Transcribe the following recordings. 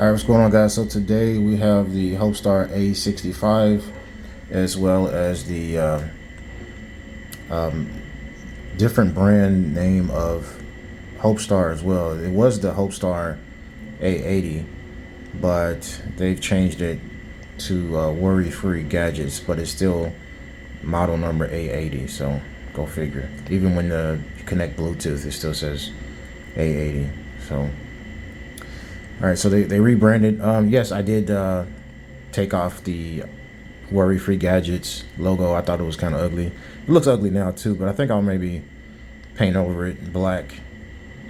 Alright, what's going on, guys? So today we have the Hopestar A65 as well as the different brand name of Hopestar as well. It was the Hopestar A80, but they've changed it to Worryfree gadgets, but it's still model number A80, so go figure. Even when you connect Bluetooth, it still says A80. So all right, so they rebranded. Yes, I did take off the Worry-Free Gadgets logo. I thought it was kind of ugly. It looks ugly now too, but I think I'll maybe paint over it black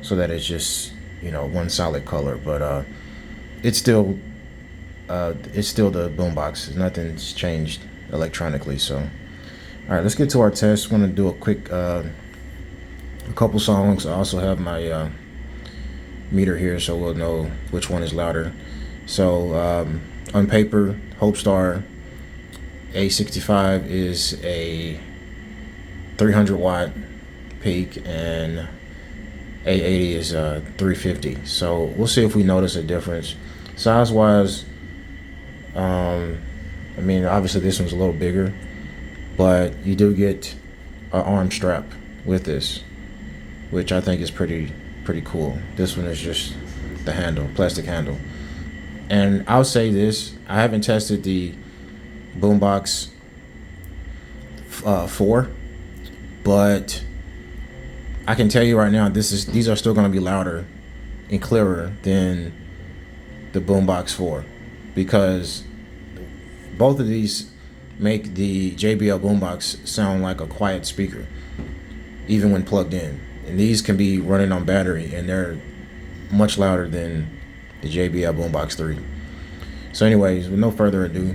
so that it's just, you know, one solid color. But it's still the boombox. Nothing's changed electronically. So all right, let's get to our test. I'm gonna do a quick a couple songs. I also have my meter here, so we'll know which one is louder. So on paper, Hopestar A65 is a 300 watt peak and A80 is 350. So we'll see if we notice a difference. Size wise, I mean, obviously this one's a little bigger, but you do get an arm strap with this, which I think is pretty cool. This one is just the handle, plastic handle. And I'll say this, I haven't tested the Boombox 4, but I can tell you right now, these are still going to be louder and clearer than the Boombox 4, because both of these make the JBL Boombox sound like a quiet speaker, even when plugged in. And these can be running on battery, and they're much louder than the JBL Boombox 3. So anyways, with no further ado,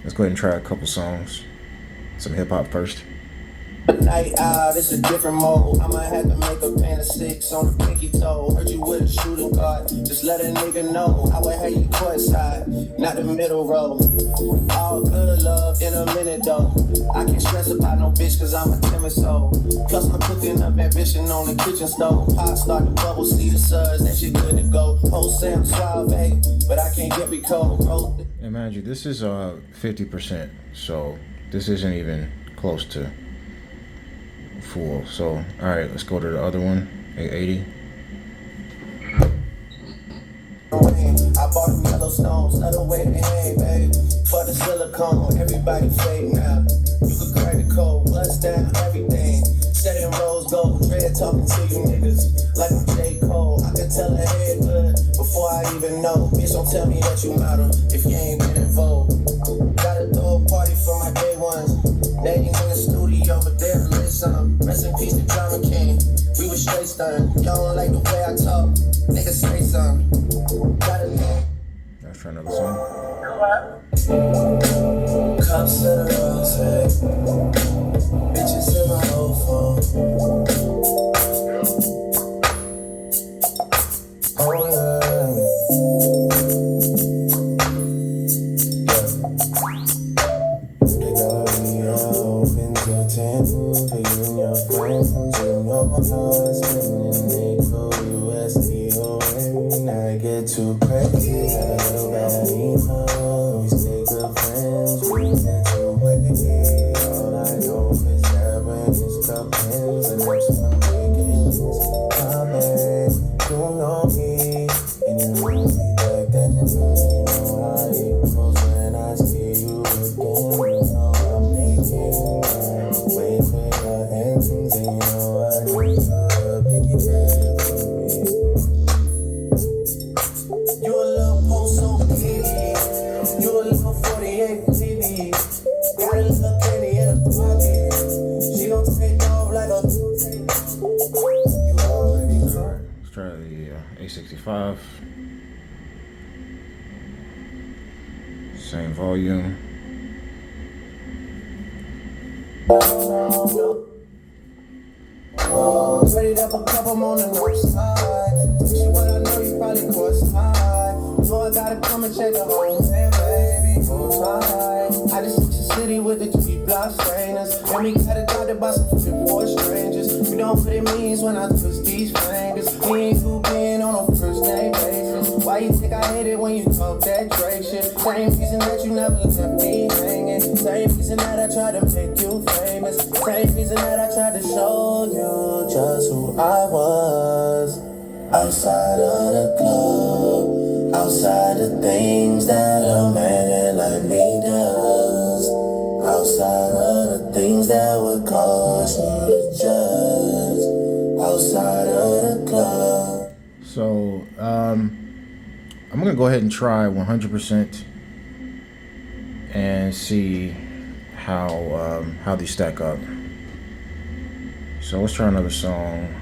let's go ahead and try a couple songs. Some hip hop first. Night out, it's a different mode. I might have to make a pan of 6 on the pinky toe. Heard you with a shooting guard, just let a nigga know. I would have you court side, not the middle row. All good love in a minute though. I can't stress about no bitch cause I'm a timid soul. Plus I'm cooking up ambition on the kitchen stove. Pot start to bubble, see the suds, that shit good to go. Whole Sam suave, but I can't get me cold. And mind you, this is 50%, so this isn't even close to full. So all right, let's go to the other one, A80. I bought them yellow stones, let away the hang, babe. For the silicone, everybody fake now. You can crack the code, bust down everything. Set in rose gold, dread talking to you niggas like I'm J. Cole. I can tell her head good before I even know. Bitch, don't tell me that you model if you ain't been involved. Gotta throw a party for my day ones. They ain't in the studio, but they'll listen. Rest in peace to Drama King. We was straight stunned. Y'all don't like the way I talk. Nigga say something. Gotta know. Let's try another song. Cups of the rose, bitches in my old phone. Oh yeah. They got me open to 10 for you and your friends. You know how it's been in April, USDON. I get too crazy, got a little bad emo. We stay good friends, we get too wavy. All I know is that when it's the pins, the next one begins. My babe, you know me, and you know me back then. You know how it goes when I see you again. You know I'm making my way for your ends, and you know I need a piggyback for me. You a little post so kitty, you a little 48 TV. Got a little penny in her pocket, she gon' take off like a you already know. All right, let's try the A65. Same volume. Ready to have a couple on the north side. She wanna know you probably cross high. So I gotta come and check the whole thing, baby. Go high. I just hit your city with the 3 block strangers. And we got adopted by some 4 strangers. We don't put it means when I twist these fingers. Me and you being on a first name basis. Why you think I hate it when you talk that Drake shit? Same reason that you never left me hanging. Same reason that I tried to make you famous. Same reason that I tried to show you just who I was. Outside of the club, outside the things that a man like me does. Outside of the things that would cause you to judge. Outside of the club. So, I'm gonna go ahead and try 100% and see how these stack up. So let's try another song.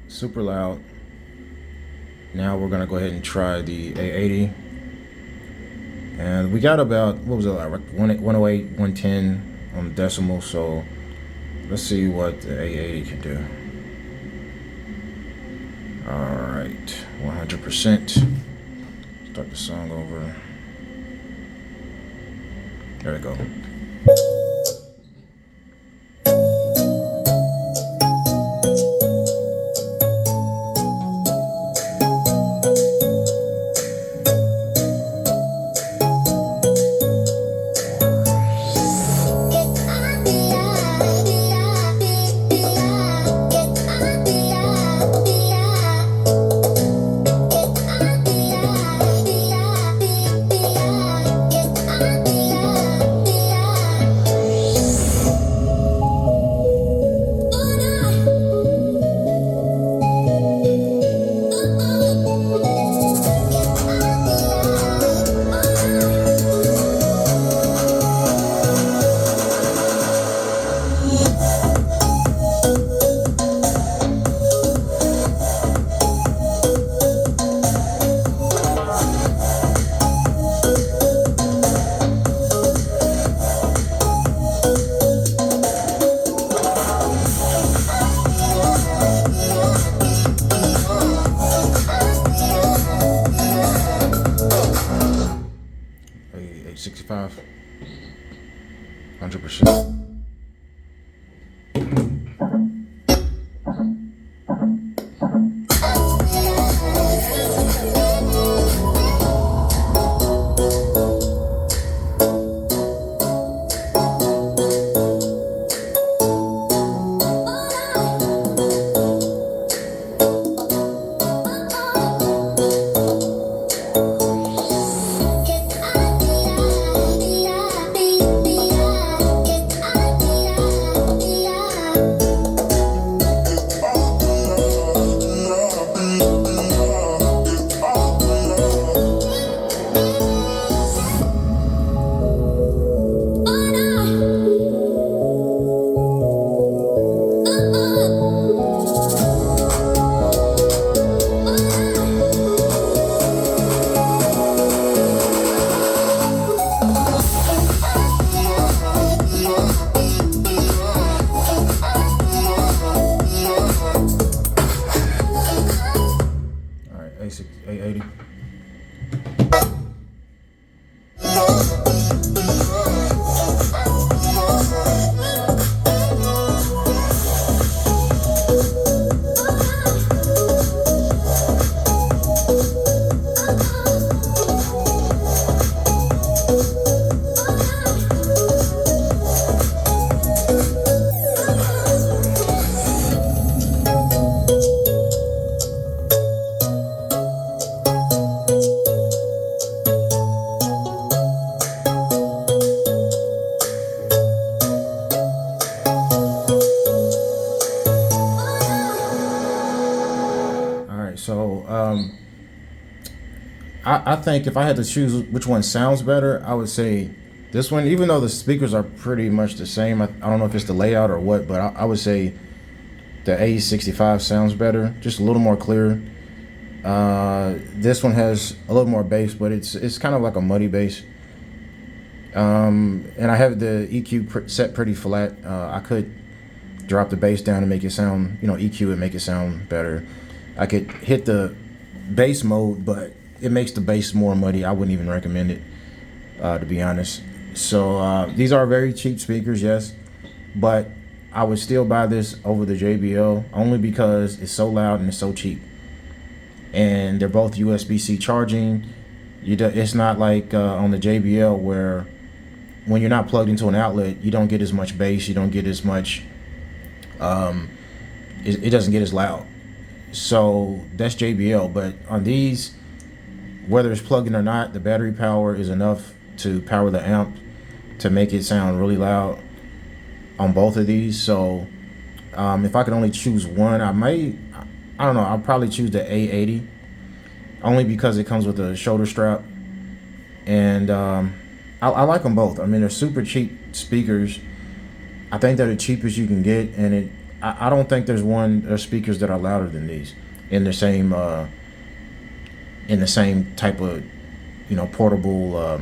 Super loud. Now we're gonna go ahead and try the A80, and we got about, what was it, like 108, 110 on the decimal. So let's see what the A80 can do. All right, 100%. Start the song over. There we go. A65, 100%. A80. I think if I had to choose which one sounds better, I would say this one. Even though the speakers are pretty much the same, I don't know if it's the layout or what, but I would say the A65 sounds better, just a little more clear. This one has a little more bass, but it's kind of like a muddy bass. And I have the EQ set pretty flat. I could drop the bass down and make it sound, EQ and make it sound better. I could hit the bass mode, but it makes the bass more muddy. I wouldn't even recommend it, to be honest. So these are very cheap speakers, yes, but I would still buy this over the JBL only because it's so loud and it's so cheap. And they're both USB-C charging. It's not like on the JBL where when you're not plugged into an outlet, you don't get as much bass, you don't get as much, it doesn't get as loud. So that's JBL, but on these, whether it's plugged in or not, the battery power is enough to power the amp to make it sound really loud on both of these. So if I could only choose one, I don't know, I'll probably choose the A80 only because it comes with a shoulder strap. And I like them both. I mean, they're super cheap speakers. I think they're the cheapest you can get, and I don't think there's speakers that are louder than these in the same type of portable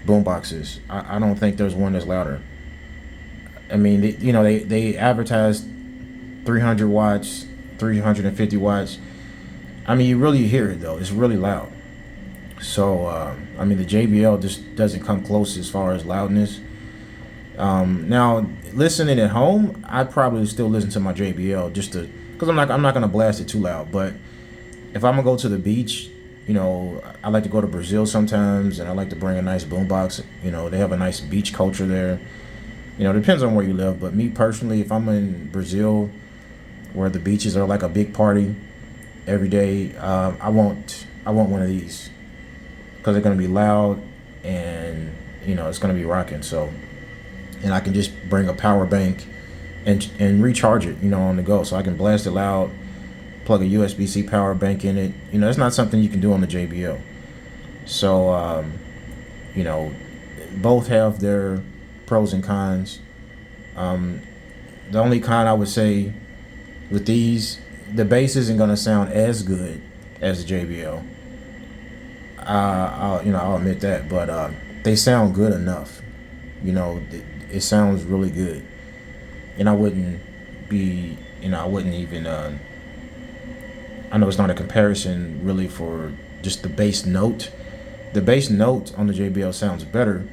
boom boxes. I don't think there's one that's louder. I mean, they advertise 300 watts, 350 watts. I mean, you really hear it though. It's really loud. So I mean, the JBL just doesn't come close as far as loudness. Now, listening at home, I'd probably still listen to my JBL just because I'm not gonna blast it too loud. But if I'm gonna go to the beach, I like to go to Brazil sometimes, and I like to bring a nice boombox. They have a nice beach culture there. It depends on where you live, but me personally, if I'm in Brazil, where the beaches are like a big party every day, I want one of these because they're gonna be loud and it's gonna be rocking. So, and I can just bring a power bank and recharge it, on the go, so I can blast it loud. Plug a USB-C power bank in it. It's not something you can do on the JBL. So, both have their pros and cons. The only con I would say with these, the bass isn't going to sound as good as the JBL. I'll admit that, but they sound good enough. It sounds really good, and I wouldn't even. I know it's not a comparison really for just the bass note. The bass note on the JBL sounds better,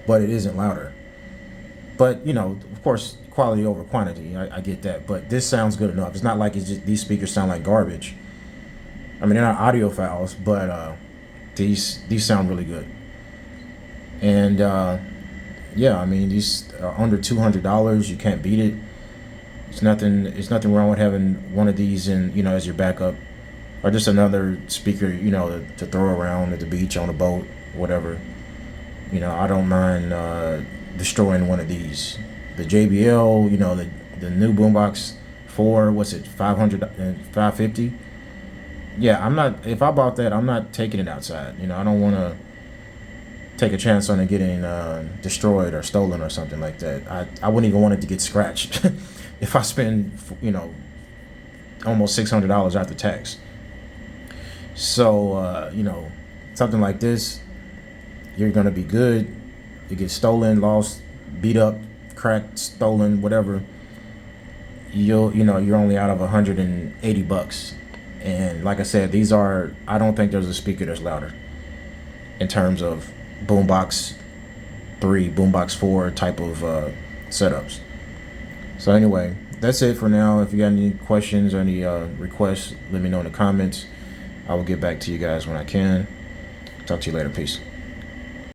but it isn't louder. But of course, quality over quantity. I get that, but this sounds good enough. It's not like these speakers sound like garbage. I mean, they're not audiophiles, but these sound really good. And yeah, I mean, these are under $200. You can't beat it. It's nothing wrong with having one of these as your backup, or just another speaker, to throw around at the beach, on a boat, whatever. I don't mind destroying one of these. The JBL, the new boombox 4, what's it, 500 and 550? Yeah, if I bought that, I'm not taking it outside. I don't want to take a chance on it getting destroyed or stolen or something like that. I wouldn't even want it to get scratched. If I spend, almost $600 after tax. So, something like this, you're going to be good. You get stolen, lost, beat up, cracked, stolen, whatever. You're only out of $180. And like I said, I don't think there's a speaker that's louder in terms of boombox 3, boombox 4 type of setups. So anyway, that's it for now. If you got any questions or any requests, let me know in the comments. I will get back to you guys when I can. Talk to you later. Peace.